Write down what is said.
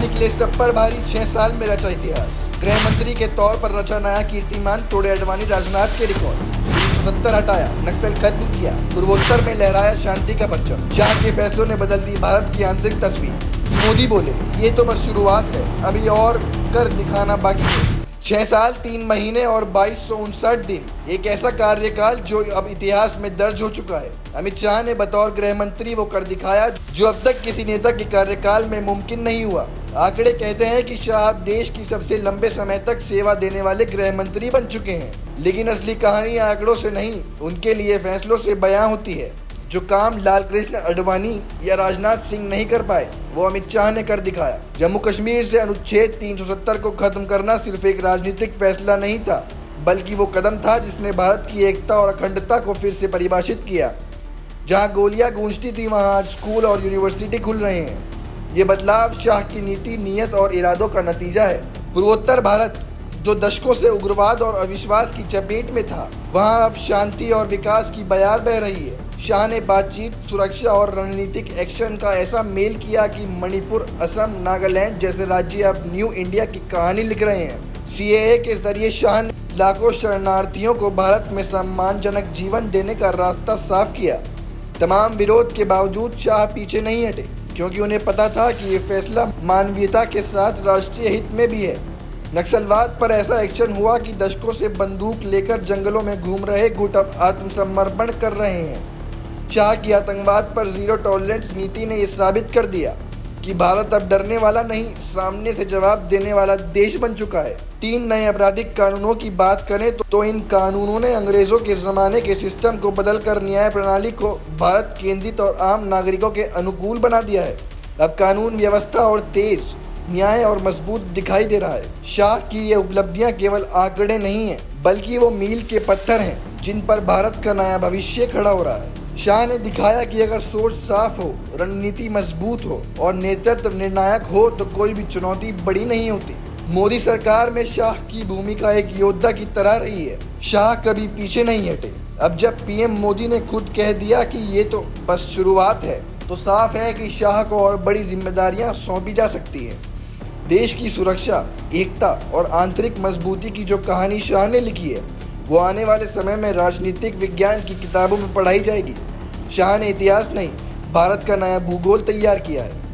निकले सब पर भारी 6 साल में रचा इतिहास। गृह मंत्री के तौर पर रचा नया कीर्तिमान, तोड़े अडवाणी राजनाथ के रिकॉर्ड। 370 हटाया, नक्सल खत्म किया, पूर्वोत्तर में लहराया शांति का परचम। शाह के फैसलों ने बदल दी भारत की आंतरिक तस्वीर। मोदी बोले, ये तो बस शुरुआत है, अभी और कर दिखाना बाकी है। 6 साल 3 महीने और 2259 दिन, एक ऐसा कार्यकाल जो अब इतिहास में दर्ज हो चुका है। अमित शाह ने बतौर गृह मंत्री वो कर दिखाया जो अब तक किसी नेता के कार्यकाल में मुमकिन नहीं हुआ। आंकड़े कहते हैं कि शाह अब देश की सबसे लंबे समय तक सेवा देने वाले गृह मंत्री बन चुके हैं। लेकिन असली कहानी आंकड़ों से नहीं, उनके लिए फैसलों से बयां होती है। जो काम लालकृष्ण आडवाणी या राजनाथ सिंह नहीं कर पाए, वो अमित शाह ने कर दिखाया। जम्मू कश्मीर से अनुच्छेद 370 को खत्म करना सिर्फ एक राजनीतिक फैसला नहीं था, बल्कि वो कदम था जिसने भारत की एकता और अखंडता को फिर से परिभाषित किया। जहां गोलियां गूंजती थी, वहां आज स्कूल और यूनिवर्सिटी खुल रहे हैं। ये बदलाव शाह की नीति, नियत और इरादों का नतीजा है। पूर्वोत्तर भारत, जो दशकों से उग्रवाद और अविश्वास की चपेट में था, वहां अब शांति और विकास की बयार बह रही है। शाह ने बातचीत, सुरक्षा और रणनीतिक एक्शन का ऐसा मेल किया कि मणिपुर, असम, नागालैंड जैसे राज्य अब न्यू इंडिया की कहानी लिख रहे हैं। सीएए के जरिए शाह ने लाखों शरणार्थियों को भारत में सम्मानजनक जीवन देने का रास्ता साफ किया। तमाम विरोध के बावजूद शाह पीछे नहीं हटे, क्योंकि उन्हें पता था कि ये फैसला मानवीयता के साथ राष्ट्रीय हित में भी है। नक्सलवाद पर ऐसा एक्शन हुआ कि दशकों से बंदूक लेकर जंगलों में घूम रहे गुट अब आत्मसमर्पण कर रहे हैं। शाह की आतंकवाद पर जीरो टॉलरेंस नीति ने यह साबित कर दिया कि भारत अब डरने वाला नहीं, सामने से जवाब देने वाला देश बन चुका है। 3 नए आपराधिक कानूनों की बात करें तो इन कानूनों ने अंग्रेजों के ज़माने के सिस्टम को बदलकर न्याय प्रणाली को भारत केंद्रित और आम नागरिकों के अनुकूल बना दिया है। अब कानून व्यवस्था और तेज न्याय और मजबूत दिखाई दे रहा है। शाह की ये उपलब्धियां केवल आंकड़े नहीं हैं, बल्कि वो मील के पत्थर हैं जिन पर भारत का नया भविष्य खड़ा हो रहा है। शाह ने दिखाया कि अगर सोच साफ हो, रणनीति मजबूत हो और नेतृत्व निर्णायक हो तो कोई भी चुनौती बड़ी नहीं होती। मोदी सरकार में शाह की भूमिका एक योद्धा की तरह रही है। शाह कभी पीछे नहीं हटे। अब जब पीएम मोदी ने खुद कह दिया कि ये तो बस शुरुआत है, तो साफ है कि शाह को और बड़ी जिम्मेदारियां सौंपी जा सकती हैं। देश की सुरक्षा, एकता और आंतरिक मजबूती की जो कहानी शाह ने लिखी है, वो आने वाले समय में राजनीतिक विज्ञान की किताबों में पढ़ाई जाएगी। शाह ने इतिहास नहीं, भारत का नया भूगोल तैयार किया है।